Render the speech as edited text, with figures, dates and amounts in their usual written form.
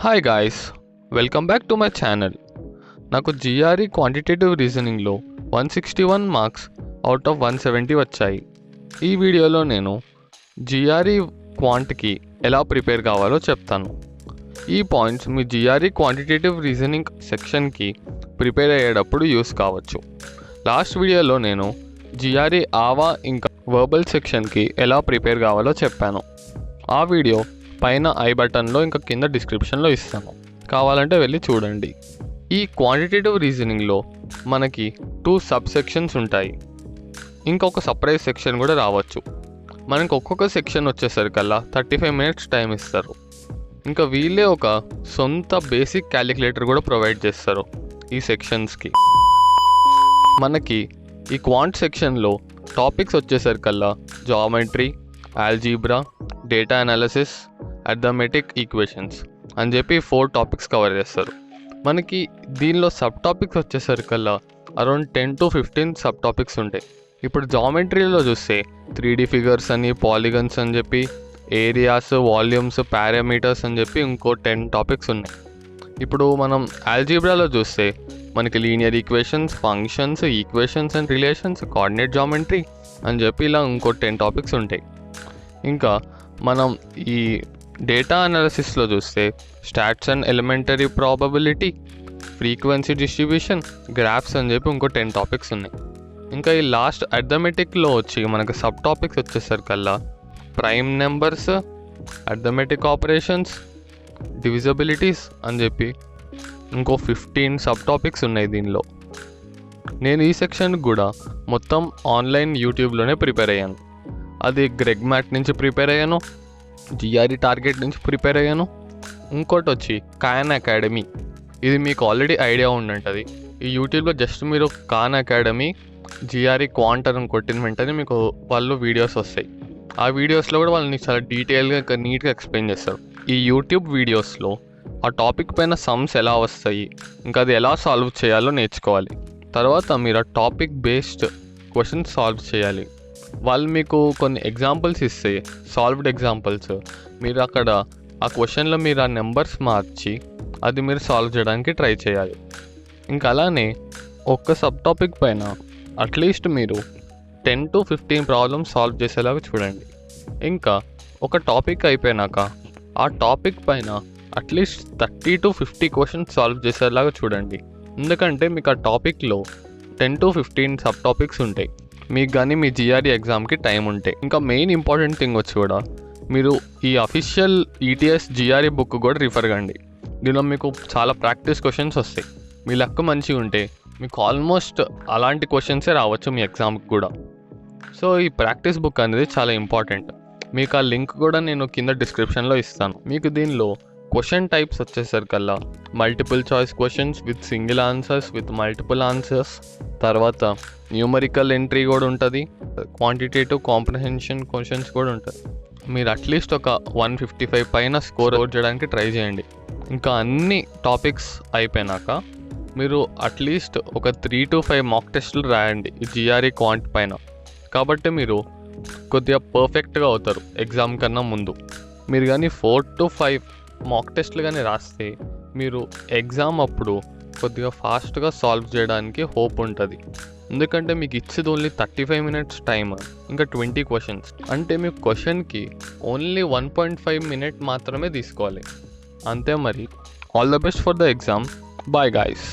Hi guys, welcome back to my channel. నాకు GRE quantitative రీజనింగ్లో 161 marks out of 170 వచ్చాయి. ఈ వీడియోలో నేను GRE క్వాంట్కి ఎలా ప్రిపేర్ కావాలో చెప్తాను. ఈ పాయింట్స్ మీ GRE క్వాంటిటేటివ్ రీజనింగ్ సెక్షన్కి ప్రిపేర్ అయ్యేటప్పుడు యూస్ కావచ్చు. లాస్ట్ వీడియోలో నేను GRE ఆవా ఇంకా వర్బల్ సెక్షన్కి ఎలా ప్రిపేర్ కావాలో చెప్పాను. ఆ వీడియో పైన ఐ బటన్లో ఇంకా కింద డిస్క్రిప్షన్లో ఇస్తాను, కావాలంటే వెళ్ళి చూడండి. ఈ క్వాంటిటేటివ్ రీజనింగ్లో మనకి 2 సబ్ సెక్షన్స్ ఉంటాయి. ఇంకొక సర్ప్రైజ్ సెక్షన్ కూడా రావచ్చు. మనకి ఒక్కొక్క సెక్షన్ వచ్చేసరికల్లా 35 మినిట్స్ టైం ఇస్తారు. ఇంకా వీళ్ళే ఒక సొంత బేసిక్ క్యాలిక్యులేటర్ కూడా ప్రొవైడ్ చేస్తారు ఈ సెక్షన్స్కి. మనకి ఈ క్వాంట్ సెక్షన్లో టాపిక్స్ వచ్చేసరికల్లా geometry, algebra, data analysis, arithmetic equations అని చెప్పి 4 టాపిక్స్ కవర్ చేస్తారు. మనకి దీనిలో సబ్ టాపిక్స్ వచ్చేసరికల్లా అరౌండ్ 10 to 15 సబ్ టాపిక్స్ ఉంటాయి. ఇప్పుడు జామెట్రీలో చూస్తే 3D ఫిగర్స్ అని, పాలిగన్స్ అని చెప్పి, ఏరియాస్, వాల్యూమ్స్, పారామీటర్స్ అని చెప్పి ఇంకో 10 టాపిక్స్ ఉన్నాయి. ఇప్పుడు మనం ఆల్జీబ్రాలో చూస్తే మనకి linear equations, functions, equations and relations, coordinate geometry అని చెప్పి ఇలా ఇంకో 10 టాపిక్స్ ఉంటాయి. ఇంకా మనం ఈ డేటా అనాలిసిస్లో చూస్తే stats and elementary probability, frequency distribution, graphs అని చెప్పి ఇంకో 10 టాపిక్స్ ఉన్నాయి. ఇంకా ఈ లాస్ట్ అర్థమెటిక్లో వచ్చి మనకు సబ్ టాపిక్స్ వచ్చేసరికల్లా prime numbers, arithmetic operations, divisibilities అని చెప్పి ఇంకో 15 సబ్ టాపిక్స్ ఉన్నాయి దీనిలో. నేను ఈ సెక్షన్కి కూడా మొత్తం ఆన్లైన్ యూట్యూబ్లోనే ప్రిపేర్ అయ్యాను. అది గ్రెగ్ మ్యాట్ నుంచి ప్రిపేర్ అయ్యాను, GRE టార్గెట్ నుంచి ప్రిపేర్ అయ్యాను. ఇంకోటి వచ్చి ఖాన్ అకాడమీ, ఇది మీకు ఆల్రెడీ ఐడియా ఉండుంటుంది. ఈ యూట్యూబ్లో జస్ట్ మీరు ఖాన్ అకాడమీ GRE క్వాంట్ అని కొట్టిన వెంటనే మీకు వాళ్ళు వీడియోస్ వస్తాయి. ఆ వీడియోస్లో కూడా వాళ్ళని చాలా డీటెయిల్గా నీట్గా ఎక్స్ప్లెయిన్ చేస్తారు. ఈ యూట్యూబ్ వీడియోస్లో ఆ టాపిక్ పైన సమ్స్ ఎలా వస్తాయి, ఇంకా అది ఎలా సాల్వ్ చేయాలో నేర్చుకోవాలి. తర్వాత మీరు ఆ టాపిక్ బేస్డ్ క్వశ్చన్స్ సాల్వ్ చేయాలి. వాళ్ళు మీకు కొన్ని ఎగ్జాంపుల్స్ ఇస్తే, సాల్వ్డ్ ఎగ్జాంపుల్స్, మీరు అక్కడ ఆ క్వశ్చన్లో మీరు ఆ నెంబర్స్ మార్చి అది మీరు సాల్వ్ చేయడానికి ట్రై చేయాలి. ఇంకా అలానే ఒక్క సబ్ టాపిక్ పైన అట్లీస్ట్ మీరు 10 to 15 ప్రాబ్లమ్స్ సాల్వ్ చేసేలాగా చూడండి. ఇంకా ఒక టాపిక్ అయిపోయినాక ఆ టాపిక్ పైన అట్లీస్ట్ 30 to 50 క్వశ్చన్స్ సాల్వ్ చేసేలాగా చూడండి. ఎందుకంటే మీకు ఆ టాపిక్లో 10 to 15 సబ్ టాపిక్స్ ఉంటాయి. మీకు కానీ మీ GRE ఎగ్జామ్కి టైం ఉంటే. ఇంకా మెయిన్ ఇంపార్టెంట్ థింగ్ వచ్చి కూడా మీరు ఈ అఫీషియల్ ETS GRE బుక్ కూడా రిఫర్ కండి. దీనిలో మీకు చాలా ప్రాక్టీస్ క్వశ్చన్స్ వస్తాయి. మీ లక్ మంచిగా ఉంటే మీకు ఆల్మోస్ట్ అలాంటి క్వశ్చన్సే రావచ్చు మీ ఎగ్జామ్కి కూడా. సో ఈ ప్రాక్టీస్ బుక్ అనేది చాలా ఇంపార్టెంట్. మీకు ఆ లింక్ కూడా నేను కింద డిస్క్రిప్షన్లో ఇస్తాను. మీకు దీనిలో క్వశ్చన్ టైప్స్ వచ్చేసరికల్లా multiple choice questions with single answers, with multiple answers, తర్వాత న్యూమరికల్ ఎంట్రీ కూడా ఉంటుంది, క్వాంటిటేటివ్ కాంప్రహెన్షన్ క్వశ్చన్స్ కూడా ఉంటుంది. మీరు అట్లీస్ట్ ఒక 155 పైన స్కోర్ చేయడానికి ట్రై చేయండి. ఇంకా అన్ని టాపిక్స్ అయిపోయినాక మీరు అట్లీస్ట్ ఒక 3 to 5 మాక్ టెస్టులు రాయండి ఈ GRE క్వాంట్ పైన. కాబట్టి మీరు కొద్దిగా పర్ఫెక్ట్గా అవుతారు ఎగ్జామ్ కన్నా ముందు. మీరు కానీ 4 to 5 మాక్ టెస్ట్లు కానీ రాస్తే మీరు ఎగ్జామ్ అప్పుడు కొద్దిగా ఫాస్ట్గా సాల్వ్ చేయడానికి హోప్ ఉంటుంది. ఎందుకంటే మీకు ఇచ్చేది ఓన్లీ 35 మినిట్స్ టైమ్, ఇంకా 20 క్వశ్చన్స్. అంటే మీకు క్వశ్చన్కి ఓన్లీ 1.5 మినిట్ మాత్రమే తీసుకోవాలి. అంతే మరి. All the best for the exam. Bye guys.